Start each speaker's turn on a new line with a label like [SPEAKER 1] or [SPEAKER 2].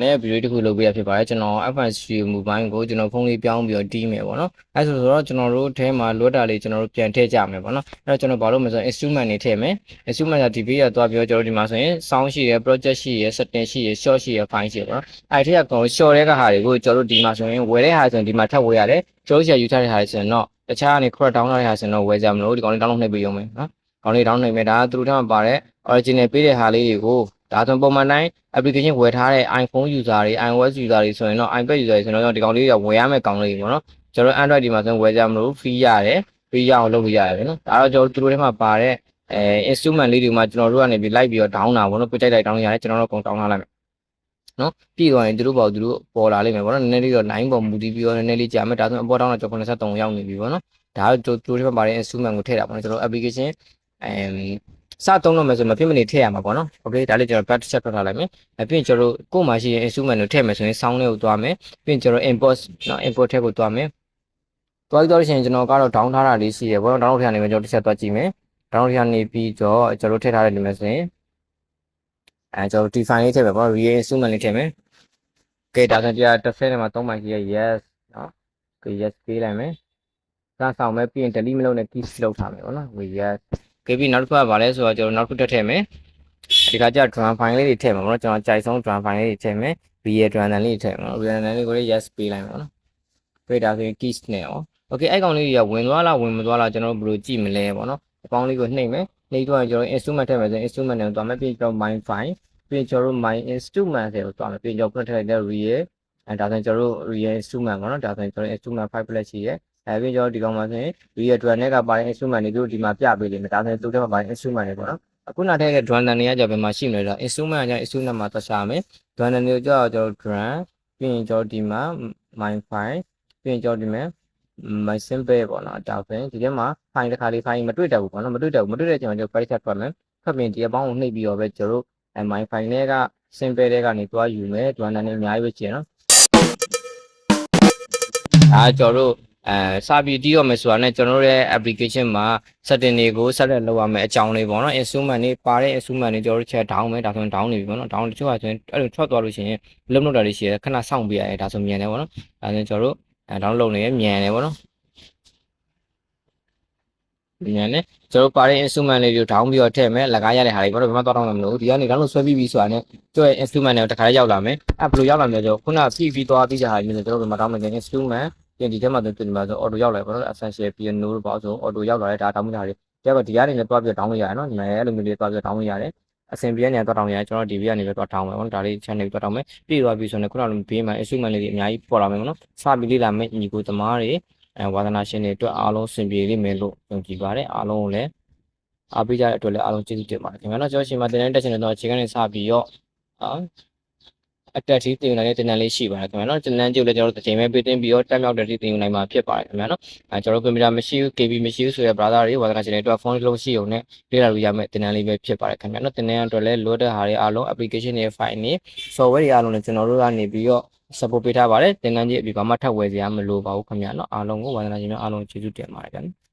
[SPEAKER 1] နဲ့ဗီဒီယိုတစ်ခုလုပ်ပေးရဖြစ်ပါတယ်ကျွန်တော် FNC Mobile ကိုကျွန်တော်ဖုန်းလေးပြောင်းပြီးတော့တီးမယ်ပေါ့နော်အဲဆိုတော့ကျွန်တော်တို့အဲမှာလွတ်တာလေးကျွန်တော်တို့ပြန်ထည့်ကြမယ်ပေါ့နော်အဲ့တော့ကျွန်တော်ဘာလို့မဆို instrument တွေထည့်မယ် instrument ကဒီဘေးရသွားပြီးတော့ကျွန်တော်ဒီမှာဆိုရင် sound ရှိရယ် project ရှိရယ် setting ရှိရယ် short ရှိရယ် file ရှိရယ်ပေါ့နော်အဲ့ဒီကကောင် short တဲ့ကဟာတွေကိုကျွန်တော်တို့ဒီမှာဆိုရင်ဝယ်တဲ့ဟာဆိုရင်ဒီမှာထပ်ဝယ်ရတယ်ကျွန်တော်တို့ယူထားတဲ့ဟာဆိုရင်တော့တခြားကနေ crop down ထားတဲ့ဟာဆိုရင်တော့ဝယ်ကြမလို့ဒီကောင်လေး download နှိပ်ပေးရုံပဲနော်ကောင်လေး download နှိပ်မယ်ဒါကသူတို့ထပ်မှာပါတဲ့ original ပေးတဲ့ဟာလေးတွေကိုဒါဆိုပုံမှန်တိုင်း application ဝယ်ထားတဲ့ iPhone user တွေ iOS user တွေဆိုရင်တော့ iPad user တွေဆိုရင်တော့ဒီကောင်လေးကဝယ်ရမယ့်ကောင်လေးပေါ့နော်ကျွန်တော် Android ဒီမှာဆိုရင်ဝယ်ကြမလို့ free ရတယ် free ရအောင်လုပ်လို့ရတယ်နော်ဒါတော့ကျွန်တော်တို့ထဲမှာပါတဲ့instrument လေးတွေမှာကျွန်တော်တို့ကနေပြီးလိုက်ပြီးတော့ down တာပေါ့နော်ပြတိုက်လိုက် down ရတယ်ကျွန်တော်တို့အကုန် down ထားလိုက်မယ်နော်ပြီးသွားရင်သူတို့ပေါ်လာလိမ့်မယ်ပေါ့နော်နည်းနည်းလေးတော့9ပေါ်မူတည်ပြီးတော့နည်းနည်းလေးကြာမယ်ဒါဆိုအပေါ် down တော့ကျွန်တော်83ရောက်နေပြီပေါ့နော်ဒါတော့သူတို့ထဲမှာပါတဲ့ instrument ကိုထည့်တာပေါ့နော်ကျွန်တော် application စသုံးလို့မယ်ဆိုမဖြစ်မနေထည့်ရမှာပေါ့နော်။ Okay ဒါလေးကျွန်တော် back check ထွက်ထားလိုက်မယ်။ပြီးရင်ကျွန်တော်တို့ကို့မှာရှိတဲ့ instrument ကိုထည့်မယ်ဆိုရင် sound လေးကိုတွားမယ်။ပြီးရင်ကျွန်တော် import နော် import ထည့်ဖို့တွားမယ်။တွားပြီးတော့ရှင်ကျွန်တော်ကတော့ down ထားတာလေးရှိရယ်ပေါ့နော်။ download ထည့်နေမယ်ကျွန်တော်တစ်ချက်တွားကြည့်မယ်။ download ထည့်နေပြီးတော့ကျွန်တော်ထည့်ထားတဲ့ဒီမှာဆိုရင်ကျွန်တော် define လေးထည့်မယ်ပေါ့နော်။ real instrument လေးထည့်မယ်။ Okay ဒါဆိုကျွန်တော်30နဲ့မှာ3မိုင်ကြီးရ yes နော်။ Okay yes ပေးလိုက်မယ်။စဆောင်မယ်ပြီးရင် delete မလုပ်နဲ့ keep လုပ်ထားမယ်ပေါ့နော်။ yes ခဲ့ပြီးနောက်တစ်ခါကဘာလဲဆိုတော့ကျွန်တော်နောက်တစ်ထပ်ထည့်မယ်ဒီကကြ drum file လေးတွေထည့်မှာပေါ့နော်ကျွန်တော်ကြိုက်ဆုံး drum file လေးတွေထည့်မယ် real drum လေးတွေထည့်မှာနော် real drum လေးကိုလည်း yes ပေးလိုက်မှာနော်ပြေးတာဆိုရင် keys နဲ့ရော okay အဲ့ကောင်လေးတွေကဝင်သွားလားဝင်မသွားလားကျွန်တော်တို့ဘယ်လိုကြည့်မလဲပေါ့နော်အကောင်လေးကိုနှိပ်မယ်နှိပ်တော့ကျွန်တော် instrument ထည့်မယ်ဆိုရင် instrument နဲ့သွားမယ်ပြီးကျွန်တော် my file ပြီးကျွန်တော်တို့ my instrument တွေကိုသွားမယ်ပြီးကျွန်တော်ထည့်လိုက်တဲ့ real ဒါဆိုရင်ကျွန်တော်တို့ real instrument ပေါ့နော်ဒါဆိုရင်ကျွန်တော် instrument file ဖလက်ရှိရဲပြီးကျွန်တော်ဒီကောင်မှာဆိုရင် real drum နဲ့ကပါတဲ့ instrument တွေတို့ဒီမှာပြပေးလိမ့်မယ်ဒါဆိုရင်သူတို့ထဲမှာပါတဲ့ instrument တွေပေါ့နော်အခုနောက်ထည့်တဲ့ drum တန်တွေကကြဘယ်မှာရှိမလဲတော့ instrument ကကြ instrument မှာသွားရှာမယ် drum တန်တွေကိုကြောက်ကျွန်တော် drum ပြီးရင်ကျွန်တော်ဒီမှာ my file ပြီးရင်ကျွန်တော်ဒီမှာ my simple ပေါ့နော်ဒါဆိုရင်ဒီထဲမှာ file တစ်ခါလေး file မတွေ့တတ်ဘူးပေါ့နော်မတွေ့တတ်ဘူးမတွေ့တဲ့အချိန်မှာကျွန်တော် price tag ထွက်မယ်ဖတ်ပြင်ဒီအပေါင်းကိုနှိပ်ပြီးတော့ပဲကျွန်တော်တို့my file တွေက simple တွေကနေတွားယူမယ် drum တန်တွေအများကြီးပဲကျင်နော်ကျွန်တော်တို့စာပြီးတီးတော့မယ်ဆိုတာနဲ့ကျွန်တော်တို့ရဲ့ application မှာ setting တွေကို set လုပ်ရမယ်အကြောင်းလေးပေါ့နော် instrument တွေပါတဲ့ instrument တွေကျွန်တော်တို့ချက် down မယ်ဒါဆိုရင် down နေပြီပေါ့နော် down တချို့ကဆိုရင်အဲ့လိုထွက်သွားလို့ရှိရင်လုံးလုံးတာလေးရှိရခဏစောင့်ပြရတယ်ဒါဆိုမြန်တယ်ပေါ့နော်ဒါဆိုရင်ကျွန်တော်တို့down လုပ်နေရမြန်တယ်ပေါ့နော်မြန်တယ်ကျွန်တော်ပါတဲ့ instrument လေးတွေ down ပြီးတော့ထည့်မယ်လက်ကားရတဲ့ဟာတွေပေါ့နော်ဘယ်မှသွားတော့မှမလို့ဒီကနေ download ဆွဲပြီးပြီဆိုတာနဲ့ကျွန်တော်ရဲ့ instrument တွေကိုတစ်ခါလေးရောက်လာမယ်အဲ့ဘယ်လိုရောက်လာမလဲကျွန်တော်ခုနပြီးသွားပြီးကြဟာမျိုးကျွန်တော်တို့မတောင်းမယ် instrument ပြင်ဒီထဲမှာဆိုပြင်မှာဆို auto ရောက်လာပေါ့နော် essential piano လို့ပေါ့ဆို auto ရောက်လာတဲ့ဒါတောင်းကြတာတွေကြတော့ဒီကနေလည်းတွားပြီးတောင်းလို့ရတယ်နော်ဒီမှာအဲ့လိုမျိုးတွေတွားပြီးတောင်းလို့ရတယ်အဆင်ပြေနေတွားတောင်းရတယ်ကျွန်တော်ဒီဘေးကနေပဲတွားတောင်းမယ်ပေါ့နော်ဒါလေး channel တွားတောင်းမယ်ပြီးသွားပြီဆိုရင်ခုနကဘေးမှာ instrument လေးတွေအများကြီးပေါ်လာမယ်ပေါ့နော်စပြီးလေ့လာမယ်ညီကိုသမားတွေဝါသနာရှင်တွေအတွက်အားလုံးအဆင်ပြေလိမ့်မယ်လို့ယုံကြည်ပါတယ်အားလုံးကိုလည်းအားပေးကြတဲ့အတွက်လည်းအားလုံးကျေးဇူးတင်ပါတယ်ခင်ဗျာနော်ကျွန်တော်ရှင်မတင်တဲ့တက်ရှင်တော့အခြေခံနေစပြီးတော့အတက်တီးတင်ယူနိုင်တဲ့တင်တန်းလေးရှိပါတယ်ခင်ဗျာနော်တင်တန်းကြည့်လို့ကျွန်တော်တို့တစ်ချိန်ပဲပေးတင်ပြီးတော့တက်မြောက်တဲ့တီးတင်ယူနိုင်မှာဖြစ်ပါတယ်ခင်ဗျာနော်ကျွန်တော်ကွန်ပျူတာမရှိဘူး KB မရှိဘူးဆိုတဲ့ brother တွေဝါသနာရှင်တွေအတွက်ဖုန်းလုံးရှိုံနဲ့လေ့လာလို့ရမယ့်တင်တန်းလေးပဲဖြစ်ပါတယ်ခင်ဗျာနော်တင်တန်းအတွက်လည်းလိုတဲ့ဟာတွေအားလုံး application တွေ file တွေ software တွေအားလုံးလည်းကျွန်တော်တို့ကနေပြီးတော့ support ပေးထားပါတယ်တင်တန်းကြီးအပြင်ဘာမှထပ်ဝယ်စရာမလိုပါဘူးခင်ဗျာနော်အားလုံးကိုဝါသနာရှင်များအားလုံးကျေးဇူးတင်ပါတယ်ခင်ဗျာ